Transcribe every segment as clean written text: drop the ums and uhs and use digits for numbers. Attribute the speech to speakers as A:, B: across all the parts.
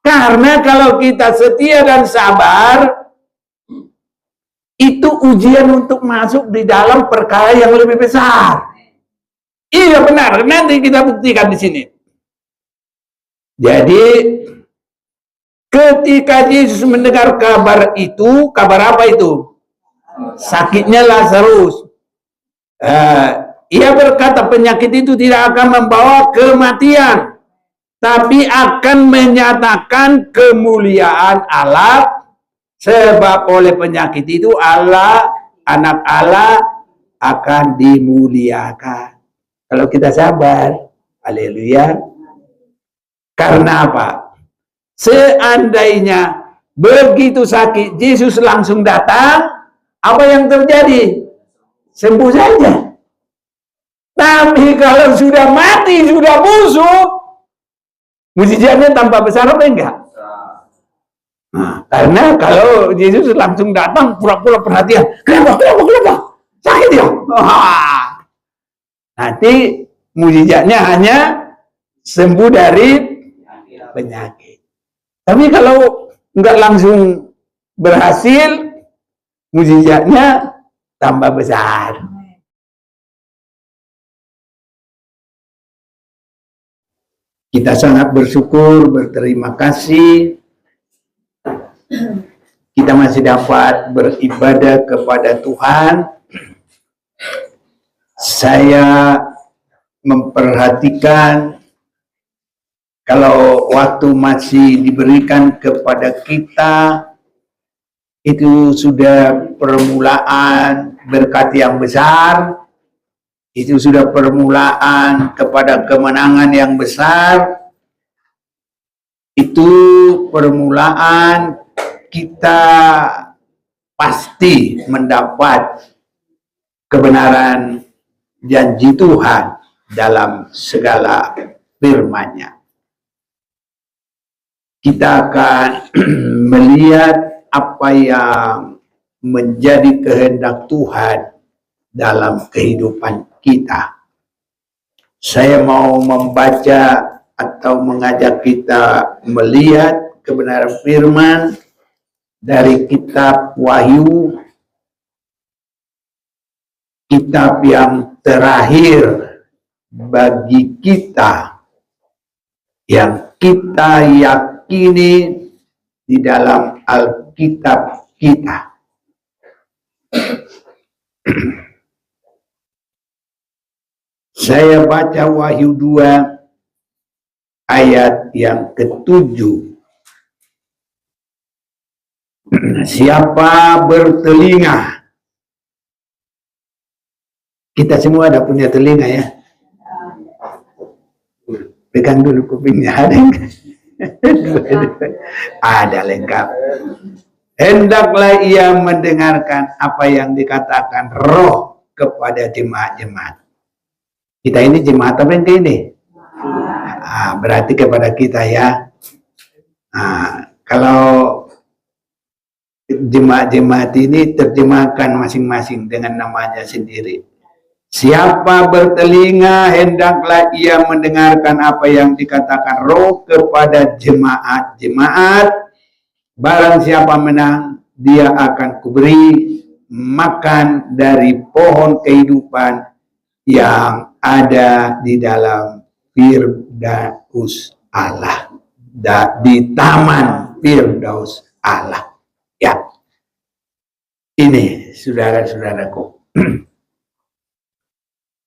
A: Karena kalau kita setia dan sabar, itu ujian untuk masuk di dalam perkara yang lebih besar. Iya benar, nanti kita buktikan di sini. Jadi ketika Yesus mendengar kabar itu, kabar apa itu? Sakitnya Lazarus. Ia berkata penyakit itu tidak akan membawa kematian, tapi akan menyatakan kemuliaan Allah, sebab oleh penyakit itu Allah, anak Allah akan dimuliakan. Kalau kita sabar, haleluya. Karena apa? Seandainya begitu sakit, Yesus langsung datang, apa yang terjadi? Sembuh saja. Tapi kalau sudah mati, sudah busuk, mujizatnya tambah besar apa enggak? Nah, karena kalau Yesus langsung datang, pura-pura perhatian. Kenapa? Sakit ya? Nanti mujizatnya hanya sembuh dari penyakit. Tapi kalau enggak langsung berhasil, mujizatnya tambah besar. Kita sangat bersyukur, berterima kasih. Kita masih dapat beribadah kepada Tuhan. Saya memperhatikan kalau waktu masih diberikan kepada kita, itu sudah permulaan berkat yang besar. Itu sudah permulaan kepada kemenangan yang besar. Itu permulaan kita pasti mendapat kebenaran janji Tuhan dalam segala firman-Nya. Kita akan melihat apa yang menjadi kehendak Tuhan dalam kehidupan kita. Saya mau membaca atau mengajak kita melihat kebenaran firman dari kitab Wahyu, kitab yang terakhir bagi kita, yang kita yakini di dalam Alkitab kita. Saya baca Wahyu 2 ayat yang ke-7. Siapa bertelinga? Kita semua ada punya telinga ya. Pegang dulu kupingnya, ada enggak? Ada lengkap. Hendaklah ia mendengarkan apa yang dikatakan Roh kepada jemaat-jemaat. Kita ini jemaat apa yang ini? Berarti kepada kita ya. Kalau jemaat-jemaat ini terjemahkan masing-masing dengan namanya sendiri. Siapa bertelinga, hendaklah ia mendengarkan apa yang dikatakan Roh kepada jemaat-jemaat. Barang siapa menang, dia akan kuberi makan dari pohon kehidupan yang ada di dalam Firdaus Allah, di taman Firdaus Allah. Ya, ini saudara-saudaraku,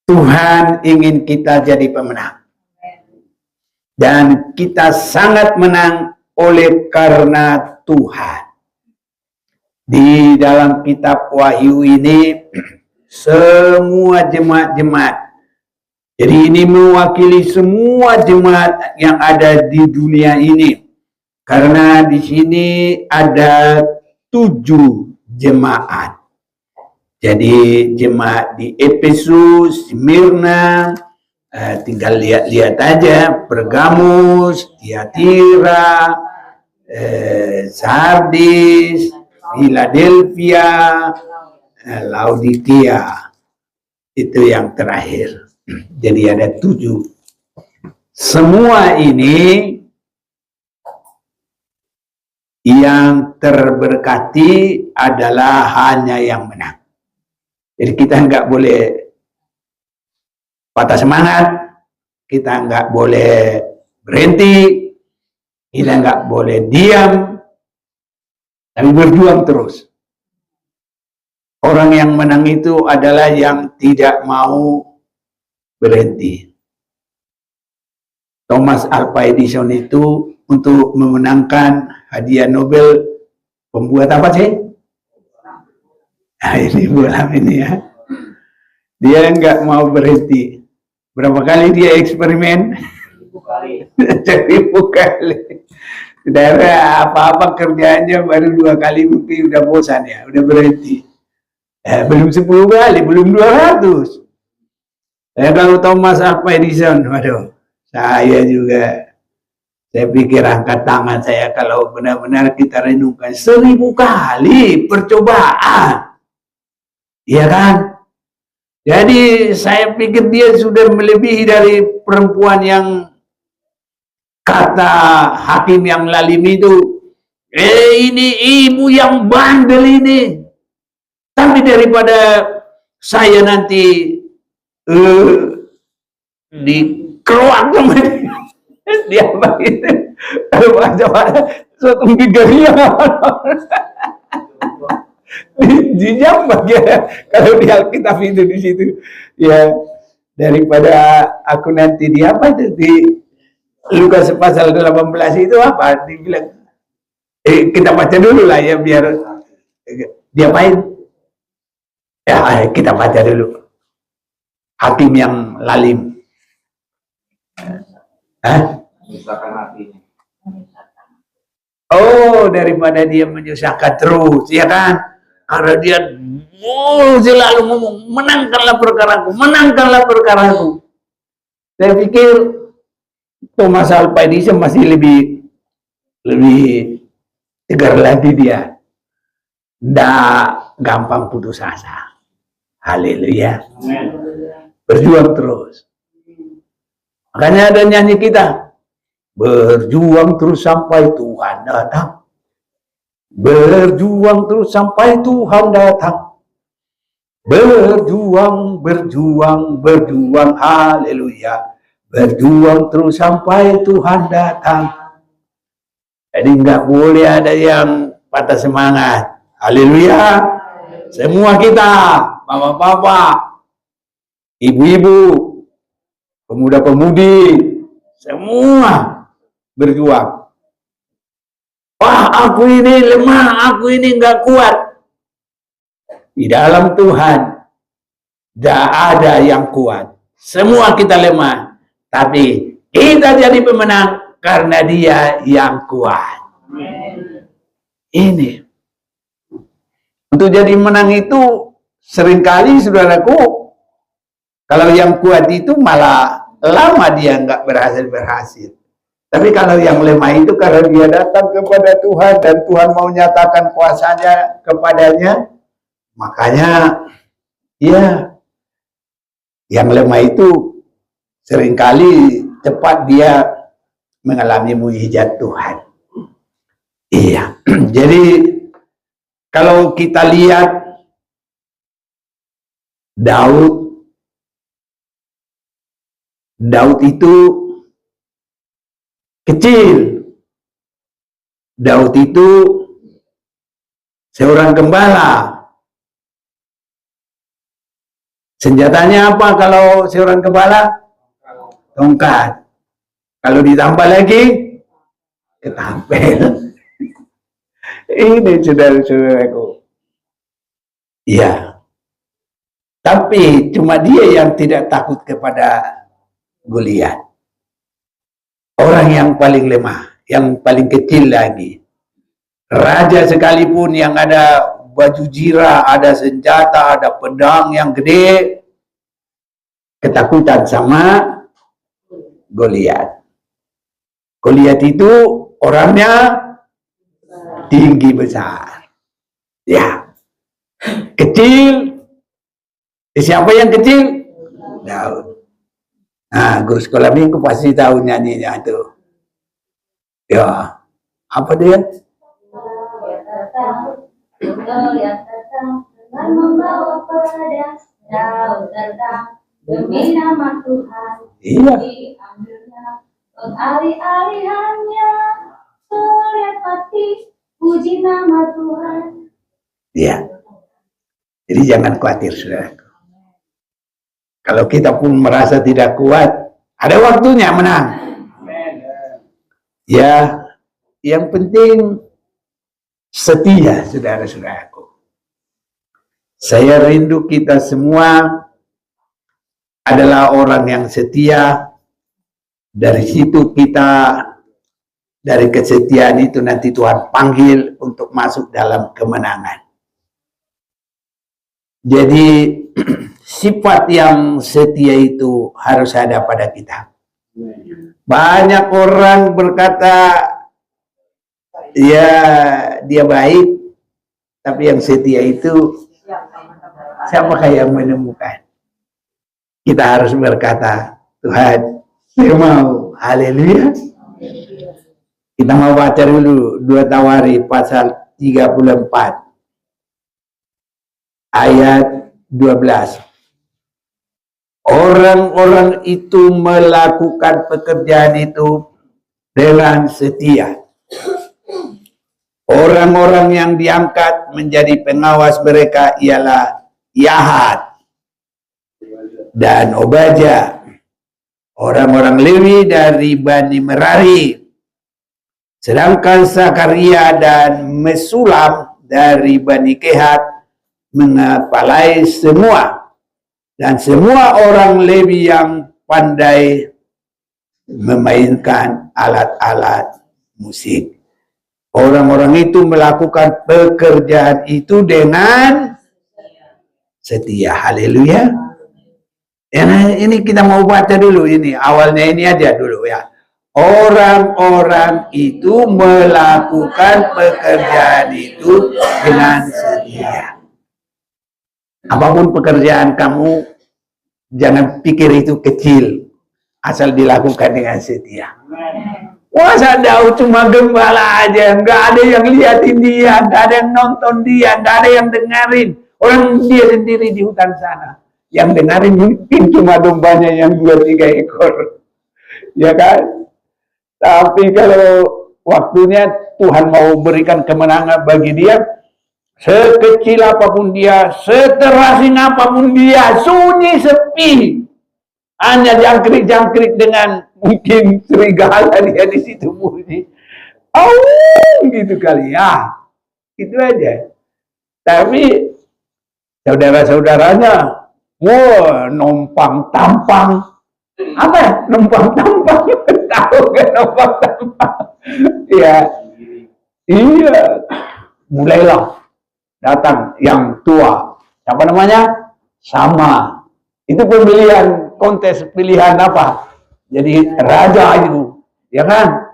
A: Tuhan ingin kita jadi pemenang, dan kita sangat menang oleh karena Tuhan. Di dalam kitab Wahyu ini semua jemaat-jemaat, jadi ini mewakili semua jemaat yang ada di dunia ini, karena di sini ada 7 jemaat. Jadi jemaat di Efesus, Smyrna, tinggal lihat-lihat aja, Pergamus, Tiatira, Sardis, Philadelphia, Laodikia. Itu yang terakhir. Jadi ada 7. Semua ini yang terberkati adalah hanya yang menang. Jadi kita nggak boleh patah semangat, kita nggak boleh berhenti, kita nggak boleh diam, tapi berjuang terus. Orang yang menang itu adalah yang tidak mau berhenti. Thomas Alva Edison itu untuk memenangkan hadiah Nobel pembuat apa sih? Nah, ini bolam ini ya. Dia nggak mau berhenti. Berapa kali dia eksperimen? 1000 kali. Saudara, apa-apa kerjaannya baru 2 kali mungkin udah bosan ya, udah berhenti. Belum 10 kali, belum 200. Kalau Thomas Alva Edison, waduh, saya juga, saya pikir angkat tangan saya kalau benar-benar kita renungkan 1000 kali percobaan. Iya kan? Jadi saya pikir dia sudah melebihi dari perempuan yang kata hakim yang lalim itu, ini ibu yang bandel ini. Tapi daripada saya nanti dikeluar sama dia apa itu? Kalau baca suatu bidadari dijam bagian kalau di Alkitab itu di situ ya, daripada aku nanti di apa itu di Lukas pasal 18 itu apa dibilang kita baca dulu lah ya biar diapain ya, kita baca dulu hakim yang lalim. Oh, daripada dia menyusahkan terus ya kan, karena dia selalu ngomong menangkanlah perkaraku, menangkanlah perkaraku. Saya pikir Thomas Alva Edison masih lebih tegar lagi dia, nggak gampang putus asa. Haleluya, berjuang terus. Makanya ada nyanyi kita, berjuang terus sampai Tuhan datang. Berjuang terus sampai Tuhan datang. Berjuang, berjuang, berjuang, haleluya. Berjuang terus sampai Tuhan datang. Jadi nggak boleh ada yang patah semangat. Haleluya. Semua kita, bapak-bapak, ibu-ibu, pemuda-pemudi, semua berjuang. Wah, aku ini lemah, aku ini nggak kuat. Di dalam Tuhan, tidak ada yang kuat. Semua kita lemah, tapi kita jadi pemenang karena Dia yang kuat. Ini. Untuk jadi menang itu seringkali saudaraku, kalau yang kuat itu malah lama dia nggak berhasil. Tapi kalau yang lemah itu karena dia datang kepada Tuhan dan Tuhan mau nyatakan kuasanya kepadanya, makanya ya yang lemah itu seringkali cepat dia mengalami mujizat Tuhan. Iya, jadi kalau kita lihat Daud itu kecil. Daud itu seorang gembala. Senjatanya apa kalau seorang gembala? Tongkat. Kalau ditambah lagi, ketapel. Ini saudara-saudaraku. Iya. Tapi cuma dia yang tidak takut kepada Goliat. Orang yang paling lemah, yang paling kecil lagi. Raja sekalipun yang ada baju zirah, ada senjata, ada pedang yang gede, ketakutan sama Goliat. Goliat itu orangnya tinggi besar. Ya. Kecil. Siapa yang kecil? Daud. Nah, guru sekolah minggu pasti tahu nyanyinya itu. Ya. Apa dia?
B: datang, Tunggal yang datang dengan membawa pedang, Daud datang demi nama Tuhan, diambilnya pengalih-alihannya, melihat mati, puji nama Tuhan.
A: Iya. Jadi jangan khawatir, saudaraku. Kalau kita pun merasa tidak kuat, ada waktunya menang. Ya, yang penting setia, saudara-saudaraku. Saya rindu kita semua adalah orang yang setia. Dari situ kita, dari kesetiaan itu nanti Tuhan panggil untuk masuk dalam kemenangan. Jadi sifat yang setia itu harus ada pada kita. Banyak orang berkata, ya dia baik, tapi yang setia itu siapakah yang menemukan? Kita harus berkata, Tuhan, saya mau. Haleluya. Kita mau baca dulu 2 Tawari pasal 34 ayat 12. Orang-orang itu melakukan pekerjaan itu dengan setia. Orang-orang yang diangkat menjadi pengawas mereka ialah Yahat dan Obadya. Orang-orang Lewi dari Bani Merari. Sedangkan Zakaria dan Mesulam dari Bani Kehat mengepalai semua. Dan semua orang Lewi yang pandai memainkan alat-alat musik. Orang-orang itu melakukan pekerjaan itu dengan setia. Haleluya. Ini kita mau baca dulu ini. Awalnya ini aja dulu ya. Orang-orang itu melakukan pekerjaan itu dengan setia. Apapun pekerjaan kamu, jangan pikir itu kecil, asal dilakukan dengan setia. Masa Daud cuma gembala aja, nggak ada yang liatin dia, nggak ada yang nonton dia, nggak ada yang dengerin. Orang dia sendiri di hutan sana, yang dengerin mungkin cuma dombanya yang 2-3 ekor, ya kan? Tapi kalau waktunya Tuhan mau berikan kemenangan bagi dia, sekecil apapun dia, seterasing apapun dia, sunyi sepi, hanya jangkrik-jangkrik dengan mungkin serigala dia di situ bunyi, gitu kali ya, itu aja. Tapi saudara-saudaranya, wah, numpang tampang, apa? Numpang tampang, tahu kan numpang tampang? Ya, iya, mulailah. Datang yang tua, siapa namanya? Sama. Itu pemilihan, kontes pilihan apa? Jadi raja itu, ya kan?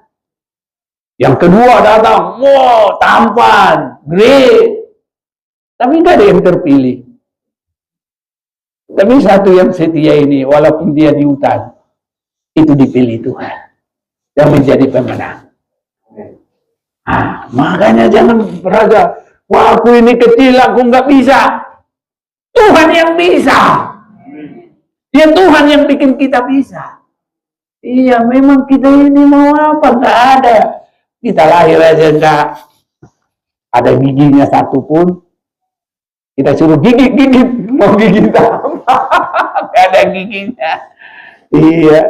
A: Yang kedua datang, wow, tampan, great. Tapi nggak ada yang terpilih. Tapi satu yang setia ini, walaupun dia di hutan, itu dipilih Tuhan dan menjadi pemenang. Makanya jangan raja. Wah, aku ini kecil, aku nggak bisa. Tuhan yang bisa. Ya Tuhan yang bikin kita bisa. Iya, memang kita ini mau apa? Nggak ada. Kita lahir aja nggak ada giginya satu pun. Kita suruh gigit-gigit, mau gigit apa? Nggak ada giginya. Iya.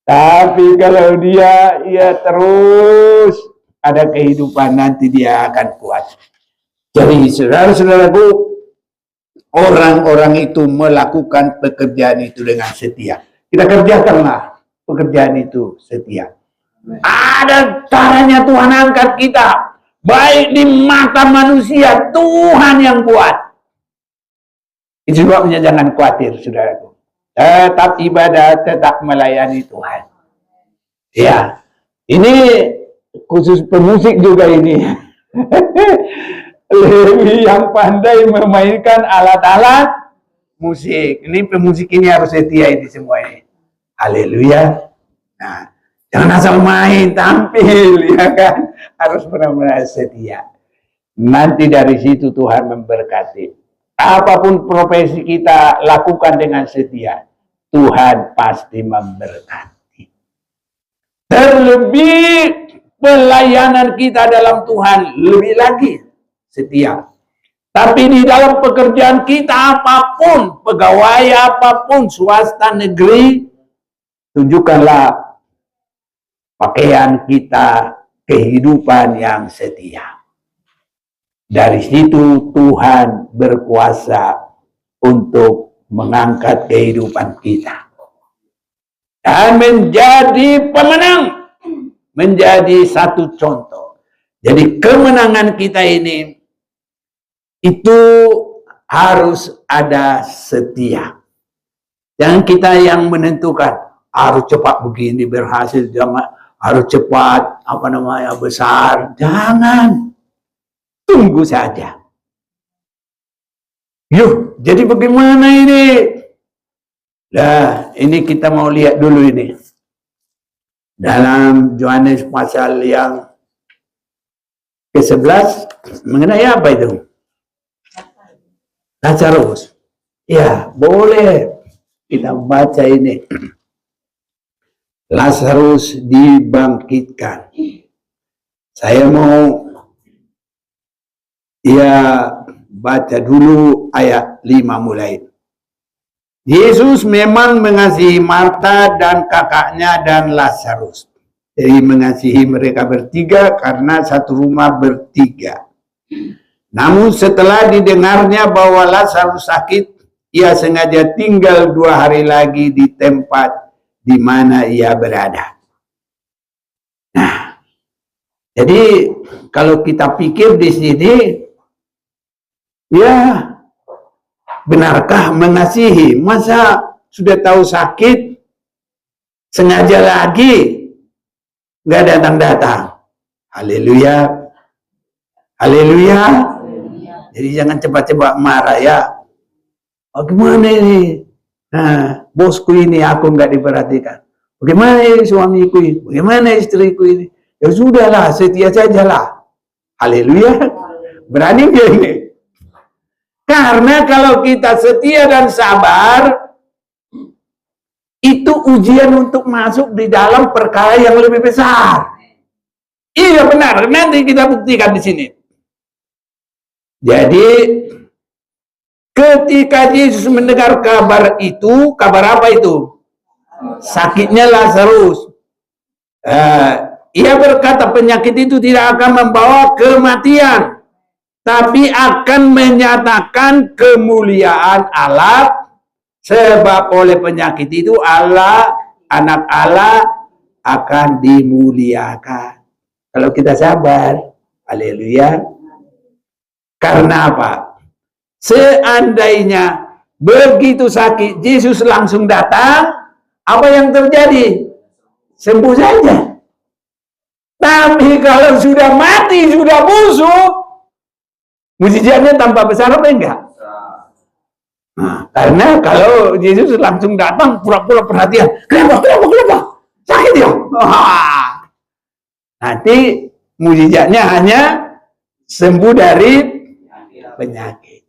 A: Tapi kalau dia, ya terus ada kehidupan, nanti dia akan kuat. Jadi saudara-saudaraku, orang-orang itu melakukan pekerjaan itu dengan setia. Kita kerjakanlah pekerjaan itu setia. Ada caranya Tuhan angkat kita. Baik di mata manusia, Tuhan yang kuat. Itu sebabnya jangan khawatir, saudaraku. Tetap ibadah, tetap melayani Tuhan. Ya, ini khusus pemusik juga ini. Lewi yang pandai memainkan alat-alat musik. Ini pemusik ini harus setia ini semua ini. Haleluya. Nah, jangan asal main, tampil, ya kan? Harus benar-benar setia. Nanti dari situ Tuhan memberkati. Apapun profesi kita lakukan dengan setia, Tuhan pasti memberkati. Terlebih pelayanan kita dalam Tuhan lebih lagi setia. Tapi di dalam pekerjaan kita apapun, pegawai apapun, swasta, negeri, tunjukkanlah pakaian kita, kehidupan yang setia. Dari situ Tuhan berkuasa untuk mengangkat kehidupan kita. Dan menjadi pemenang. Menjadi satu contoh. Jadi kemenangan kita ini, itu harus ada setia. Jangan kita yang menentukan, harus cepat begini berhasil, harus cepat, besar. Jangan. Tunggu saja. Yuk, jadi bagaimana ini? Nah, ini kita mau lihat dulu ini. Dalam Yohanes pasal yang ke-11, mengenai apa itu? Lazarus. Ya, boleh kita baca ini. Lazarus dibangkitkan. Saya mau baca dulu ayat 5 mulai. Yesus memang mengasihi Marta dan kakaknya dan Lazarus. Jadi mengasihi mereka bertiga karena satu rumah bertiga. Namun setelah didengarnya bahwa Lazarus sakit, ia sengaja tinggal 2 hari lagi di tempat di mana ia berada. Nah, jadi kalau kita pikir di sini, ya, benarkah mengasihi? Masa sudah tahu sakit, sengaja lagi nggak datang-datang? Haleluya, haleluya. Jadi jangan cepat-cepat marah ya. Oh, gimana ini? Nah, bosku ini aku nggak diperhatikan. Bagaimana ini suamiku ini? Bagaimana istriku ini? Ya sudahlah, setia sajalah. Haleluya. Berani dia ini? Karena kalau kita setia dan sabar, itu ujian untuk masuk di dalam perkara yang lebih besar. Iya benar, nanti kita buktikan di sini. Jadi, ketika Yesus mendengar kabar itu, kabar apa itu? Sakitnya Lazarus. Ia berkata penyakit itu tidak akan membawa kematian, tapi akan menyatakan kemuliaan Allah, sebab oleh penyakit itu Allah, anak Allah akan dimuliakan. Kalau kita sabar, haleluya. Karena apa? Seandainya begitu sakit, Yesus langsung datang, apa yang terjadi? Sembuh saja. Tapi kalau sudah mati, sudah busuk, mujizatnya tambah besar apa enggak? Nah, karena kalau Yesus langsung datang, pura-pura perhatian. Kenapa? Sakit ya? Nanti mujizatnya hanya sembuh dari penyakit.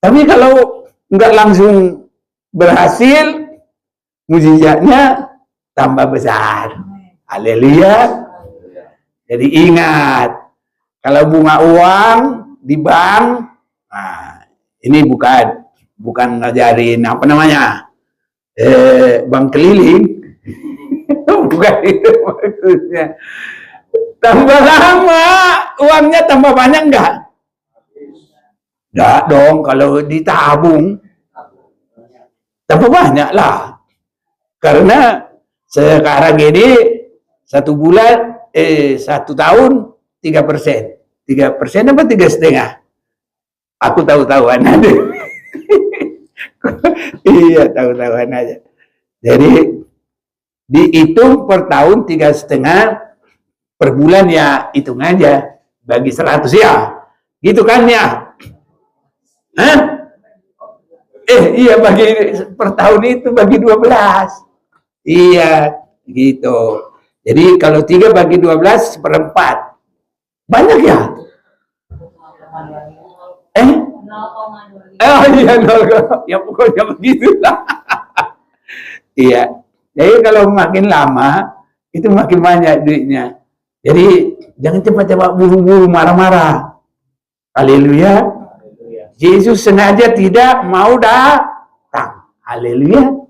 A: Tapi kalau enggak langsung berhasil, mujizatnya tambah besar. Haleluya. Jadi ingat, kalau bunga uang di bank, nah, ini bukan ngajarin apa namanya, bank keliling, bukan itu maksudnya. Tambah lama, uangnya tambah banyak enggak? Enggak dong, kalau ditabung, tambah banyak lah. Karena sekarang ini 1 bulan, 1 tahun 3%. 3% apa 3,5? Aku tahu-tahuan aja. Iya, tahu-tahuan aja. Jadi dihitung per tahun 3,5, per bulan ya hitung aja, bagi 100 ya. Gitu kan ya? Hah? Iya, bagi per tahun itu bagi 12. Iya, gitu. Jadi kalau 3 bagi 12 seperempat. Banyak ya? Eh?
B: 0,25.
A: Oh iya, ya pokoknya begitu lah. Iya. Jadi kalau makin lama, itu makin banyak duitnya. Jadi jangan cepat-cepat buru-buru marah-marah. Haleluya. Yesus sengaja tidak mau datang. Haleluya.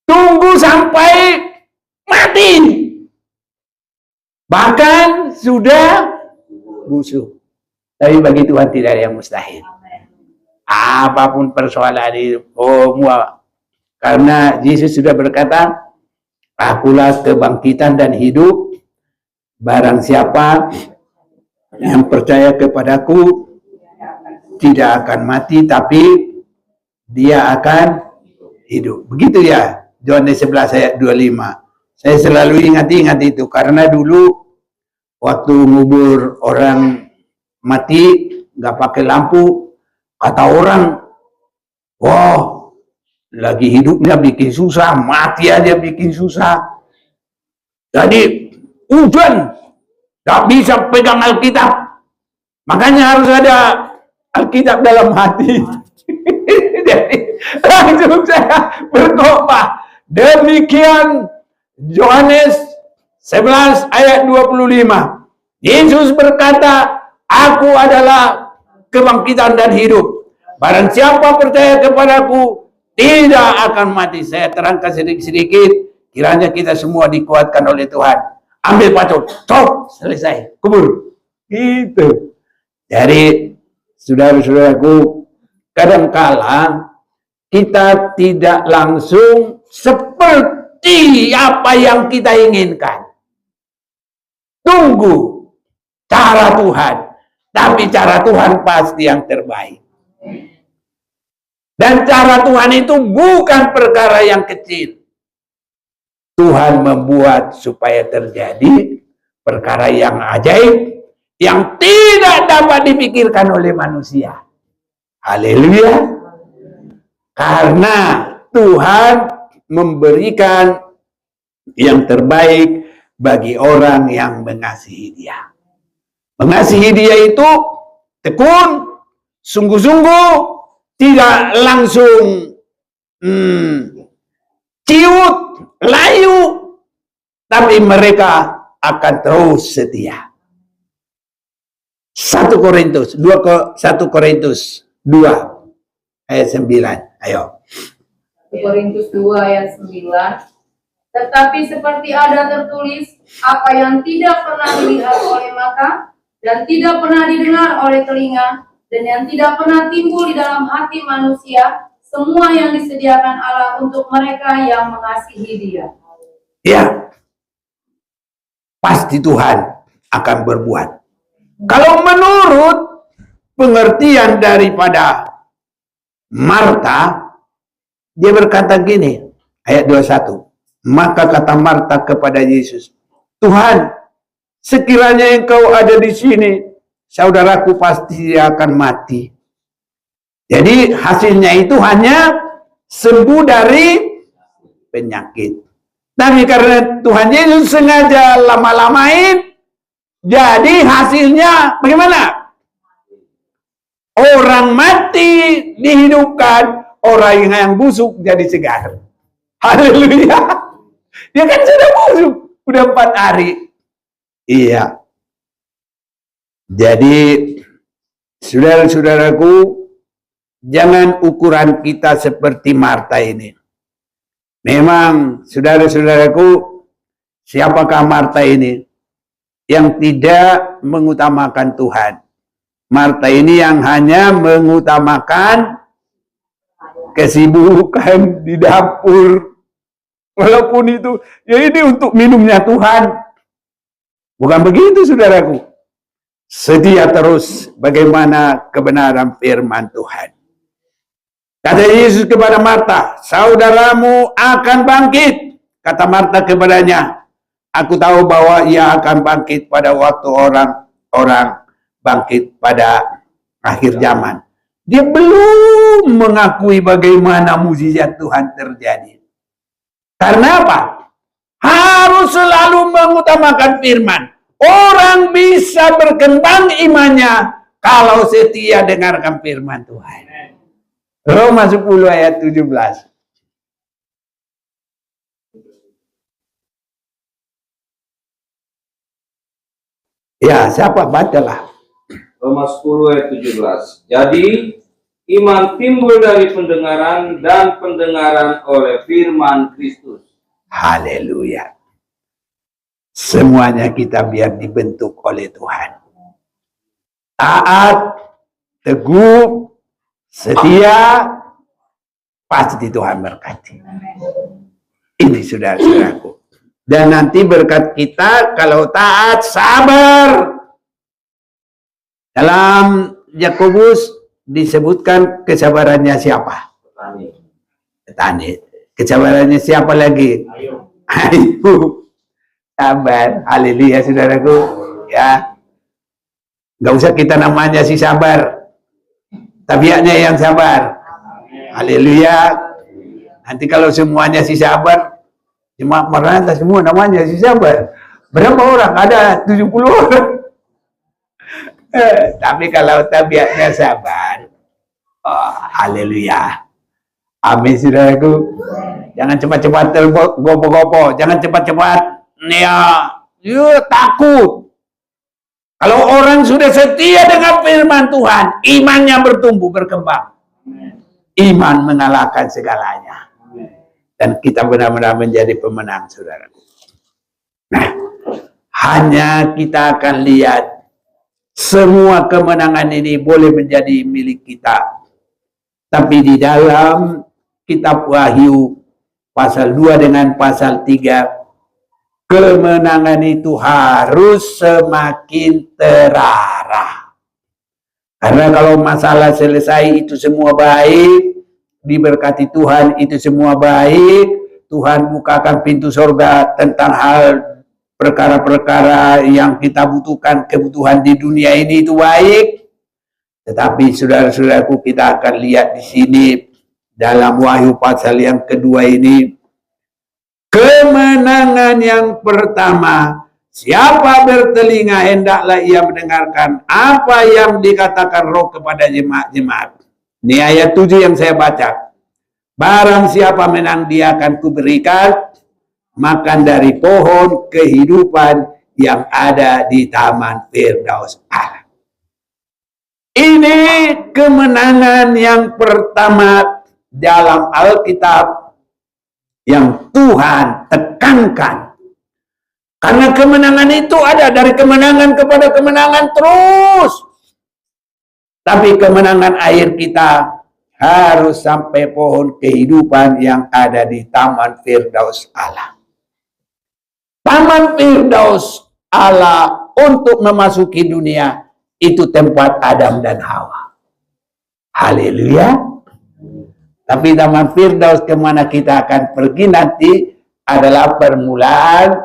A: Tunggu sampai mati. Bahkan sudah busuk. Tapi bagi Tuhan tidak ada yang mustahil. Apapun persoalan itu, karena Yesus sudah berkata, akulah kebangkitan dan hidup. Barang siapa yang percaya kepadaku tidak akan mati, tapi dia akan hidup. Begitu ya, Yohanes 11 ayat 25. Saya selalu ingat itu, karena dulu waktu ngubur orang mati, nggak pakai lampu, kata orang, wah, lagi hidupnya bikin susah, mati aja bikin susah. Jadi, hujan, nggak bisa pegang Alkitab. Makanya harus ada Alkitab dalam hati. Jadi, langsung saya berkhotbah. Demikian Yohanes 11 ayat 25. Yesus berkata, aku adalah kebangkitan dan hidup. Barang siapa percaya kepadaku, tidak akan mati. Saya terangkan sedikit-sedikit, kiranya kita semua dikuatkan oleh Tuhan. Ambil pacul, cok, selesai, kubur. Gitu. Jadi, saudara-saudaraku, kadangkala kita tidak langsung seperti apa yang kita inginkan. Tunggu cara Tuhan, tapi cara Tuhan pasti yang terbaik. Dan cara Tuhan itu bukan perkara yang kecil. Tuhan membuat supaya terjadi perkara yang ajaib, yang tidak dapat dipikirkan oleh manusia. Haleluya. Karena Tuhan memberikan yang terbaik bagi orang yang mengasihi Dia. Mengasihi Dia itu tekun, sungguh-sungguh, tidak langsung ciut, layu, tapi mereka akan terus setia. 1 Korintus 2 ayat 9. Ayo.
C: 1 Korintus 2 ayat 9. Tetapi seperti ada tertulis, apa yang tidak pernah dilihat oleh mata, dan tidak pernah didengar oleh telinga, dan yang tidak pernah timbul di dalam hati manusia, semua yang disediakan Allah untuk mereka yang mengasihi Dia.
A: Ya, pasti Tuhan akan berbuat. Kalau menurut pengertian daripada Marta, dia berkata gini, ayat 21. Maka kata Marta kepada Yesus, Tuhan, sekiranya engkau ada di sini, saudaraku pasti akan mati. Jadi hasilnya itu hanya sembuh dari penyakit. Tapi karena Tuhan Yesus sengaja lama-lamain, jadi hasilnya bagaimana? Orang mati dihidupkan, orang yang busuk jadi segar. Haleluya. Dia kan sudah busuk, udah 4 hari. Iya. Jadi, saudara-saudaraku, jangan ukuran kita seperti Marta ini. Memang, saudara-saudaraku, siapakah Marta ini? Yang tidak mengutamakan Tuhan. Marta ini yang hanya mengutamakan kesibukan di dapur. Walaupun itu, ya ini untuk minumnya Tuhan. Bukan begitu, saudaraku. Sedia terus bagaimana kebenaran firman Tuhan. Kata Yesus kepada Marta, saudaramu akan bangkit. Kata Marta kepadanya, aku tahu bahwa ia akan bangkit pada waktu orang bangkit pada akhir zaman. Dia belum mengakui bagaimana mukjizat Tuhan terjadi. Karena apa? Harus selalu mengutamakan firman. Orang bisa berkembang imannya kalau setia dengarkan firman Tuhan. Roma 10 ayat 17. Ya, siapa bacalah.
D: Roma 10 ayat 17. Jadi iman timbul dari pendengaran dan pendengaran oleh firman Kristus.
A: Haleluya. Semuanya kita biar dibentuk oleh Tuhan. Taat, teguh, setia, pasti Tuhan berkati. Ini saudara-saudaraku. Dan nanti berkat kita kalau taat, sabar. Dalam Yakobus disebutkan kesabarannya siapa? Petani. Kesabarannya siapa lagi? Ayub. Sabar. Haleluya saudaraku. Ya. Gak usah kita namanya si sabar. Tabiatnya yang sabar. Haleluya. Nanti kalau semuanya si sabar, jemaat Maranatha semua namanya si sabar. Berapa orang? Ada 70 orang. Tapi kalau tabiatnya sabar, oh, haleluya. Amin saudaraku. Jangan cepat-cepat tergopo-gopo. Jangan cepat-cepat takut. Kalau orang sudah setia dengan firman Tuhan, imannya bertumbuh, berkembang. Iman mengalahkan segalanya. Dan kita benar-benar menjadi pemenang, saudaraku. Nah, hanya kita akan lihat semua kemenangan ini boleh menjadi milik kita. Tapi di dalam kitab Wahyu pasal 2 dengan pasal 3, kemenangan itu harus semakin terarah. Karena kalau masalah selesai itu semua baik, diberkati Tuhan itu semua baik, Tuhan bukakan pintu surga tentang hal perkara-perkara yang kita butuhkan, kebutuhan di dunia ini itu baik. Tetapi saudara-saudaraku, kita akan lihat di sini dalam Wahyu pasal yang kedua ini, kemenangan yang pertama, siapa bertelinga hendaklah ia mendengarkan apa yang dikatakan Roh kepada jemaat-jemaat. Ini ayat 7 yang saya baca. Barang siapa menang, dia akan kuberikan makan dari pohon kehidupan yang ada di Taman Firdaus Allah. Ini kemenangan yang pertama dalam Alkitab yang Tuhan tekankan. Karena kemenangan itu ada dari kemenangan kepada kemenangan terus. Tapi kemenangan akhir kita harus sampai pohon kehidupan yang ada di Taman Firdaus Allah. Taman Firdaus Allah untuk memasuki dunia itu tempat Adam dan Hawa. Haleluya. Tapi Taman Firdaus kemana kita akan pergi nanti adalah permulaan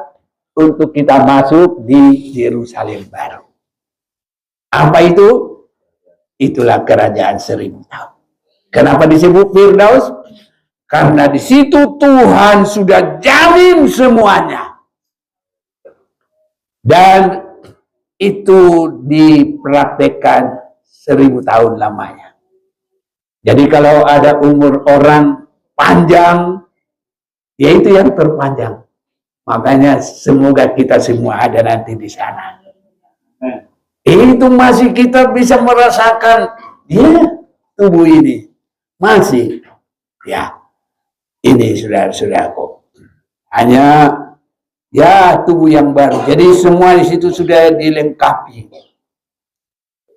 A: untuk kita masuk di Yerusalem baru. Apa itu? Itulah kerajaan 1000 tahun. Kenapa disebut Firdaus? Karena di situ Tuhan sudah jamin semuanya. Dan itu dipraktekkan 1000 tahun lamanya. Jadi kalau ada umur orang panjang, ya itu yang terpanjang. Makanya semoga kita semua ada nanti di sana. Itu masih kita bisa merasakan, ya, tubuh ini. Masih. Ya, ini saudara-saudaraku. Hanya, ya, tubuh yang baru. Jadi semua di situ sudah dilengkapi.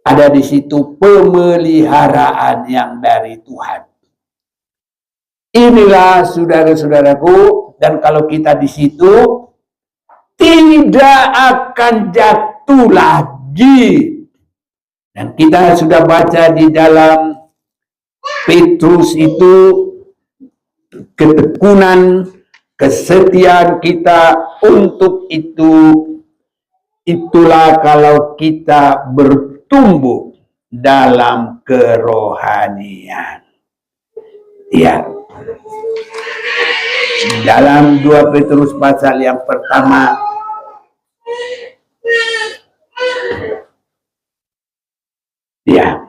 A: Ada di situ pemeliharaan yang dari Tuhan. Inilah saudara-saudaraku, dan kalau kita di situ tidak akan jatuh lagi. Dan kita sudah baca di dalam Petrus itu ketekunan, kesetiaan kita untuk itu, itulah kalau kita bertumbuh dalam kerohanian. Ya. Dalam 2 Petrus pasal yang pertama Ya.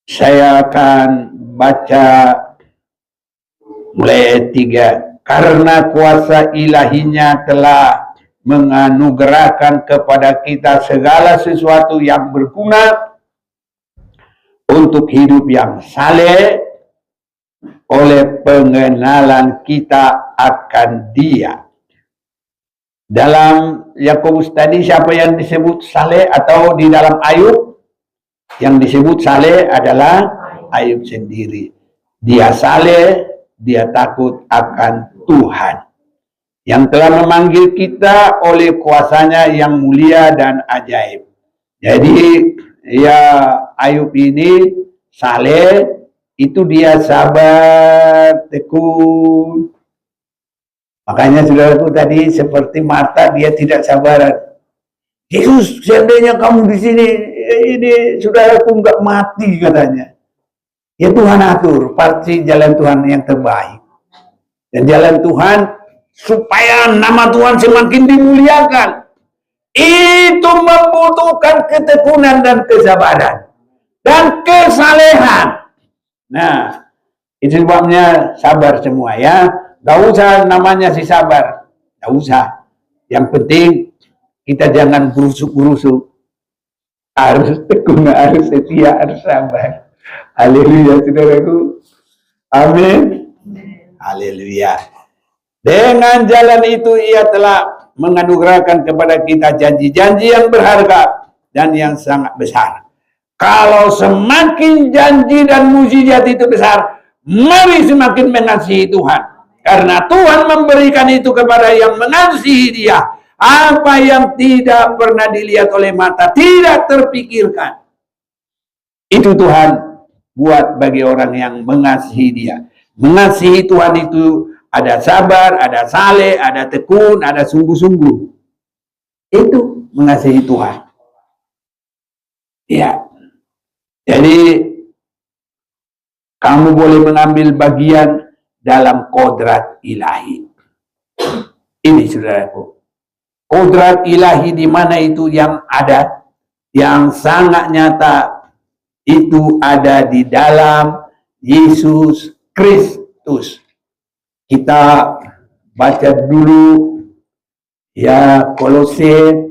A: Saya akan baca mulai ayat 3. Karena kuasa ilahinya telah menganugerahkan kepada kita segala sesuatu yang berguna untuk hidup yang saleh oleh pengenalan kita akan Dia. Dalam Yakobus tadi siapa yang disebut saleh, atau di dalam Ayub yang disebut saleh adalah Ayub sendiri. Dia saleh, dia takut akan Tuhan yang telah memanggil kita oleh kuasanya yang mulia dan ajaib. Jadi ya Ayub ini saleh, itu dia sabar, tekun. Makanya saudaraku tadi seperti Marta, dia tidak sabaran. Yesus, seandainya kamu di sini, ini saudaraku nggak mati katanya. Ya Tuhan atur, pasti jalan Tuhan yang terbaik. Dan jalan Tuhan supaya nama Tuhan semakin dimuliakan, itu membutuhkan ketekunan dan kesabaran dan kesalehan. Nah, itu sebabnya sabar semua ya. Gak usah namanya si sabar, gak usah. Yang penting kita jangan gerusuk-gerusuk. Harus tekun, harus setia, harus sabar. Haleluya, saudaraku. Amin. Haleluya. Dengan jalan itu ia telah menganugerahkan kepada kita janji-janji yang berharga dan yang sangat besar. Kalau semakin janji dan mukjizat itu besar, mari semakin mengasihi Tuhan. Karena Tuhan memberikan itu kepada yang mengasihi Dia. Apa yang tidak pernah dilihat oleh mata, tidak terpikirkan, itu Tuhan buat bagi orang yang mengasihi Dia. Mengasihi Tuhan itu ada sabar, ada saleh, ada tekun, ada sungguh-sungguh. Itu mengasihi Tuhan. Ya. Jadi kamu boleh mengambil bagian dalam kodrat ilahi. Ini saudaraku, kodrat ilahi di mana itu yang ada, yang sangat nyata, itu ada di dalam Yesus Kristus. Kita baca dulu ya Kolose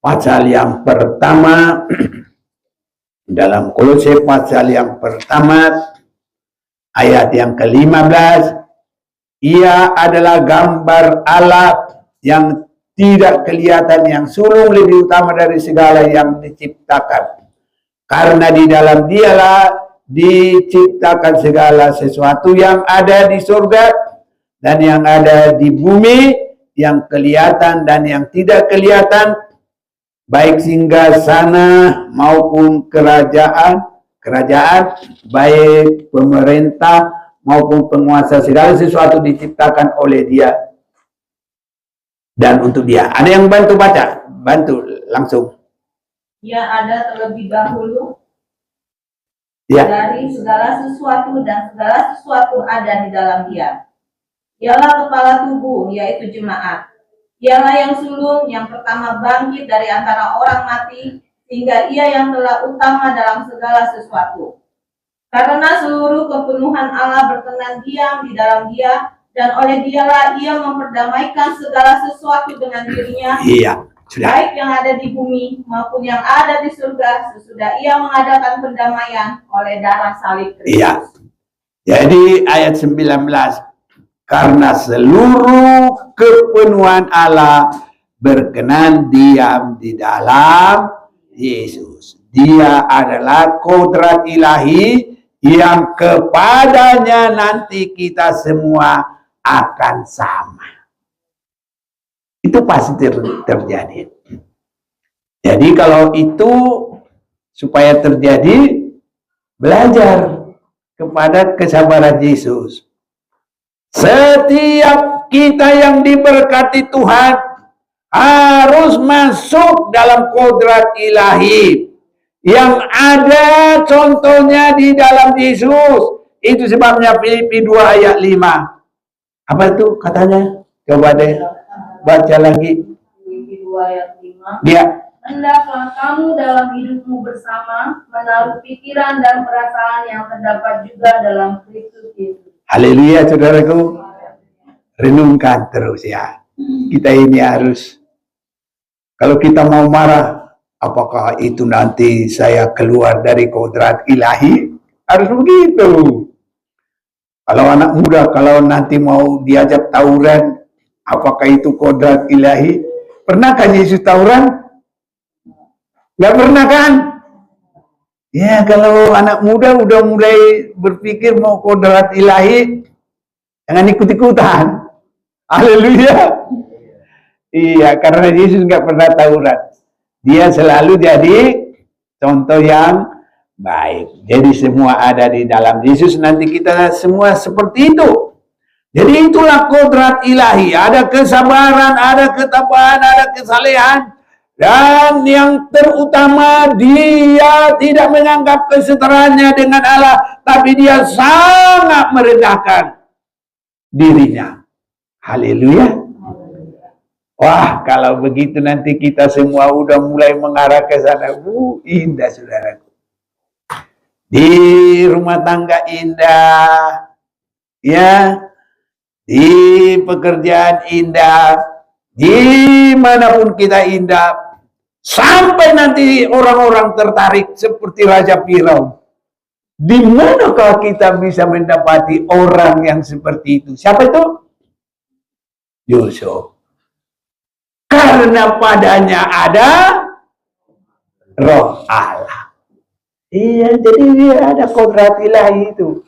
A: pasal yang pertama. Dalam Kolose pasal yang pertama ayat yang ke-15, ia adalah gambar Allah yang tidak kelihatan, yang sulung lebih utama dari segala yang diciptakan. Karena di dalam Dialah diciptakan segala sesuatu yang ada di surga dan yang ada di bumi, yang kelihatan dan yang tidak kelihatan, baik singgasana maupun kerajaan, baik pemerintah maupun penguasa, segala sesuatu diciptakan oleh Dia dan untuk Dia. Ada yang bantu baca? Bantu langsung.
E: Ia ada terlebih dahulu
A: Ya.
E: dari segala sesuatu dan segala sesuatu ada di dalam Dia. Ialah kepala tubuh, yaitu jemaat. Ialah yang sulung, yang pertama bangkit dari antara orang mati, sehingga ia yang telah utama dalam segala sesuatu. Karena seluruh kepenuhan Allah berkenan diam di dalam Dia, dan oleh Dialah ia memperdamaikan segala sesuatu dengan dirinya,
A: Iya, sudah.
E: baik yang ada di bumi maupun yang ada di surga, sesudah ia mengadakan pendamaian oleh darah salib Kristus.
A: Iya. Jadi ayat 19, karena seluruh kepenuhan Allah berkenan diam di dalam Yesus. Dia adalah kodrat ilahi yang kepadanya nanti kita semua akan sama. Itu pasti terjadi. Jadi kalau itu supaya terjadi, belajar kepada kesabaran Yesus. Setiap kita yang diberkati Tuhan harus masuk dalam kodrat ilahi yang ada contohnya di dalam Yesus. Itu sebabnya Filipi 2 ayat 5. Apa itu katanya? Coba deh. baca lagi.
C: Filipi 2 ayat 5.
A: Dia.
C: Hendaklah kamu dalam hidupmu bersama menaruh pikiran dan perasaan yang terdapat juga dalam Kristus Yesus.
A: Haleluya, saudaraku. Renungkan terus ya. Kita ini harus, kalau kita mau marah, apakah itu nanti saya keluar dari kodrat ilahi? Harus begitu. Kalau anak muda, kalau nanti mau diajak tawuran, apakah itu kodrat ilahi? Pernahkah Yesus tawuran? Gak pernah kan? Ya, kalau anak muda udah mulai berpikir mau kodrat ilahi, jangan ikut-ikutan. Haleluya. Iya, karena Yesus gak pernah tawuran. Dia selalu jadi contoh yang baik. Jadi semua ada di dalam Yesus, nanti kita semua seperti itu. Jadi itulah kodrat ilahi. Ada kesabaran, ada ketabahan, ada kesalehan. Dan yang terutama, dia tidak menganggap kesetaraannya dengan Allah, tapi dia sangat merendahkan dirinya. Haleluya. Wah, kalau begitu nanti kita semua udah mulai mengarah ke sana. Indah, saudaraku. Di rumah tangga indah, ya, di pekerjaan indah, dimanapun kita indah, sampai nanti orang-orang tertarik seperti Raja Firaun. Di manakah kita bisa mendapati orang yang seperti itu? Siapa itu? Yusuf. Karena padanya ada roh Allah. Iya, jadi dia ada kodrat ilahi itu.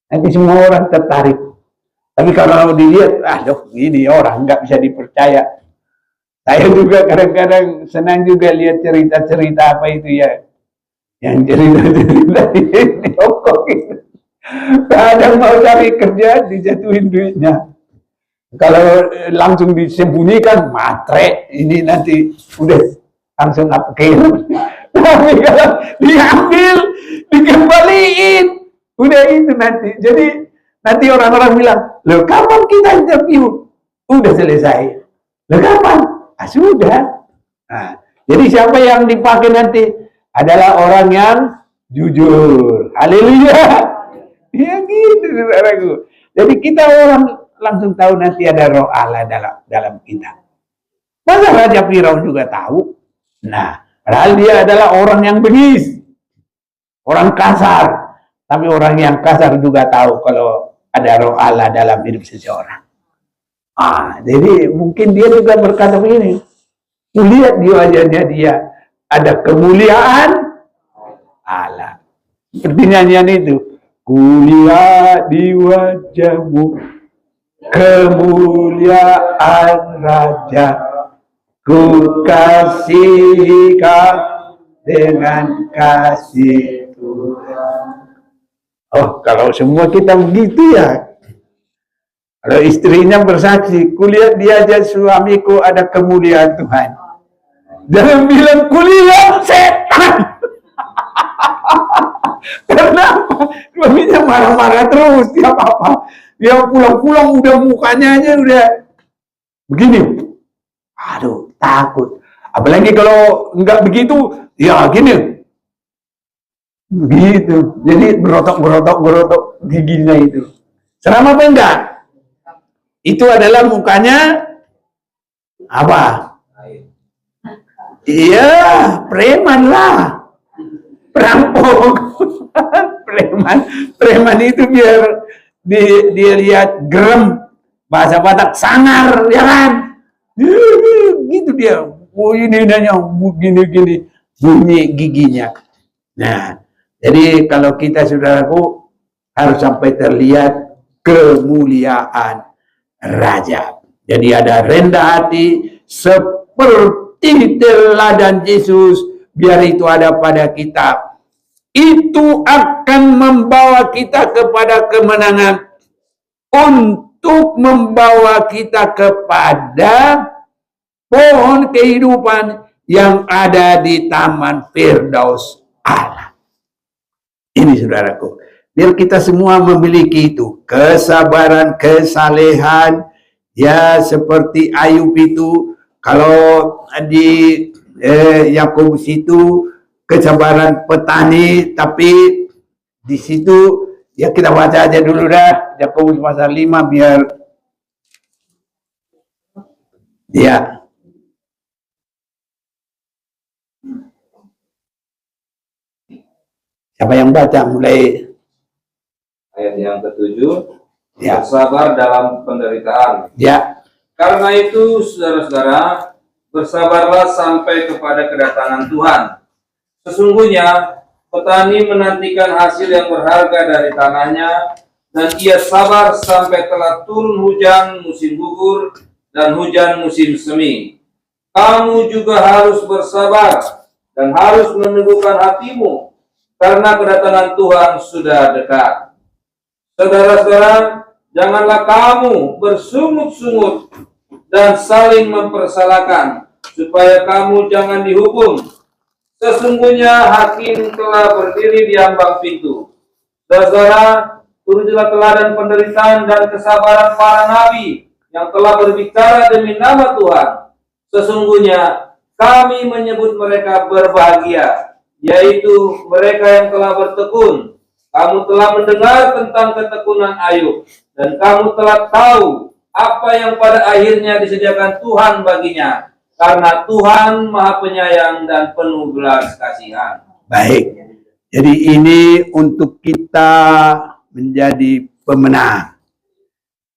A: Nanti semua orang tertarik. Tapi kalau dilihat, aduh, ini orang nggak bisa dipercaya. Saya juga kadang-kadang senang juga lihat cerita-cerita apa itu ya. Yang cerita-cerita ini, kadang mau cari kerja, dijatuhin duitnya. Kalau langsung disembunyikan, matre, ini nanti udah langsung upkill. Tapi kalau diambil, dikembaliin, udah itu nanti. Jadi nanti orang-orang bilang, loh kapan kita interview? Udah selesai. Loh kapan? Ah, sudah. Nah, jadi siapa yang dipakai nanti adalah orang yang jujur. Haleluya. Ya gitu, saudaraku. Jadi kita orang langsung tahu nanti ada roh Allah dalam kita. Masa Raja Firaun juga tahu? Nah, padahal dia adalah orang yang bengis, orang kasar. Tapi orang yang kasar juga tahu kalau ada roh Allah dalam hidup seseorang. Jadi mungkin dia juga berkata begini, lihat di wajahnya dia ada kemuliaan Allah. Seperti nyanyian itu, kulihat di wajahmu kemuliaan Raja, ku kasihi kau dengan kasih Tuhan. Oh, kalau semua kita begitu ya. Kalau istrinya bersaksi, kulihat di wajah suamiku ada kemuliaan Tuhan. Jangan bilang kulihat setan. Karena suaminya marah-marah terus tiap apa. Dia pulang-pulang udah mukanya aja udah begini. Aduh, takut. Apalagi kalau enggak begitu, ya gini. Begitu. Jadi berotok giginya itu. Seram apa enggak? Itu adalah mukanya apa? Iya, preman lah. Perampok. Preman itu biar dia lihat gerem, bahasa Batak sangar, ya kan? Gitu dia. Oh, ini nanya begini-gini bunyi giginya. Nah, jadi kalau kita, saudaraku, harus sampai terlihat kemuliaan Raja. Jadi ada rendah hati seperti teladan Yesus, biar itu ada pada kita. Itu akan membawa kita kepada kemenangan, untuk membawa kita kepada pohon kehidupan yang ada di Taman Firdaus Allah. Ini, saudaraku, biar kita semua memiliki itu, kesabaran, kesalehan, Ya seperti Ayub itu, kalau di Yakobus itu kesabaran petani, tapi di situ ya kita baca aja dulu dah Yakobus pasal 5 biar ya. Siapa yang baca mulai?
D: Ayat yang ketujuh,
A: Ya.
D: bersabar dalam penderitaan.
A: Ya,
D: Karena itu, saudara-saudara, bersabarlah sampai kepada kedatangan Tuhan. Sesungguhnya, petani menantikan hasil yang berharga dari tanahnya, dan ia sabar sampai telah turun hujan musim gugur dan hujan musim semi. Kamu juga harus bersabar dan harus meneguhkan hatimu, karena kedatangan Tuhan sudah dekat. Saudara-saudara, janganlah kamu bersungut-sungut dan saling mempersalahkan, supaya kamu jangan dihukum. Sesungguhnya hakim telah berdiri di ambang pintu. Saudara, turutilah teladan penderitaan dan kesabaran para nabi yang telah berbicara demi nama Tuhan. Sesungguhnya kami menyebut mereka berbahagia, yaitu mereka yang telah bertekun. Kamu telah mendengar tentang ketekunan Ayub, dan kamu telah tahu apa yang pada akhirnya disediakan Tuhan baginya, karena Tuhan Maha Penyayang dan penuh belas kasihan.
A: baik. Jadi ini untuk kita menjadi pemenang.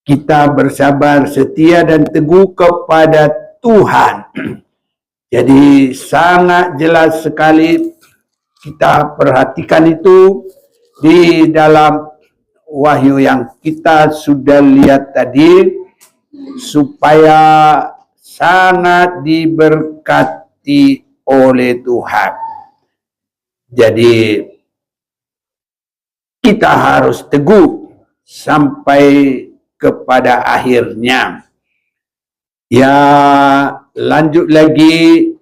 A: Kita bersabar, setia dan teguh kepada Tuhan. Jadi sangat jelas sekali kita perhatikan itu di dalam wahyu yang kita sudah lihat tadi, supaya sangat diberkati oleh Tuhan. Jadi kita harus teguh sampai kepada akhirnya. Ya, lanjut lagi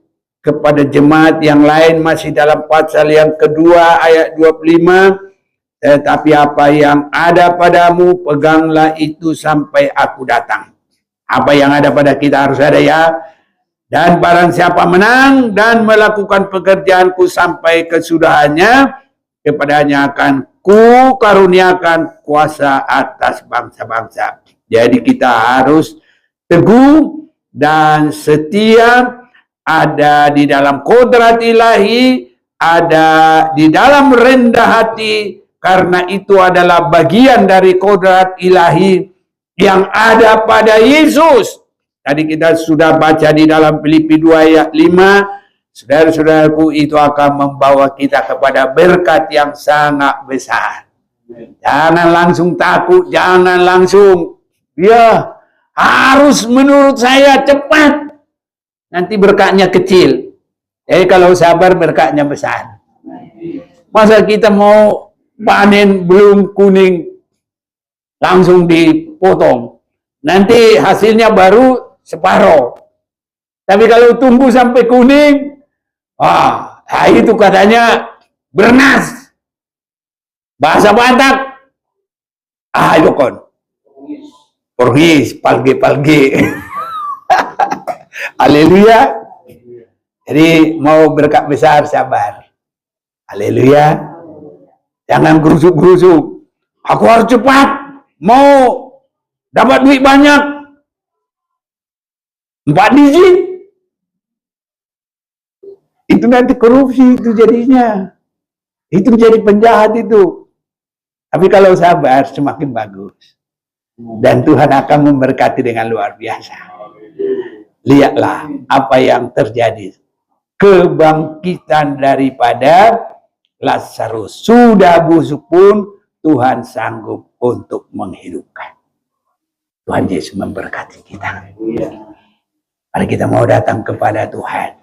A: kepada jemaat yang lain masih dalam pasal yang kedua ayat 25. Tetapi apa yang ada padamu, peganglah itu sampai aku datang. Apa yang ada pada kita harus ada ya. Dan barang siapa menang dan melakukan pekerjaanku sampai kesudahannya, kepadanya akan ku karuniakan kuasa atas bangsa-bangsa. Jadi kita harus teguh dan setia, ada di dalam kodrat ilahi, ada di dalam rendah hati, karena itu adalah bagian dari kodrat ilahi yang ada pada Yesus. Tadi kita sudah baca di dalam Filipi 2 ayat 5, saudara-saudaraku, itu akan membawa kita kepada berkat yang sangat besar. Jangan langsung takut, jangan langsung, ya harus menurut saya cepat. Nanti berkatnya kecil. Jadi kalau sabar berkatnya besar. Masa kita mau panen belum kuning langsung dipotong, nanti hasilnya baru separuh. Tapi kalau tunggu sampai kuning, itu katanya bernas. Bahasa Batak, ayo kon, porhis, palge. Haleluya. Jadi mau berkat besar, sabar. Haleluya. Jangan gerusuk-gerusuk. Aku harus cepat, mau dapat duit banyak. 4 digit. Itu nanti korupsi itu jadinya. Itu menjadi penjahat itu. Tapi kalau sabar semakin bagus. Dan Tuhan akan memberkati dengan luar biasa. Lihatlah apa yang terjadi. Kebangkitan daripada Lazarus. Sudah busuk pun Tuhan sanggup untuk menghidupkan. Tuhan Yesus memberkati kita. Mari kita mau datang kepada Tuhan.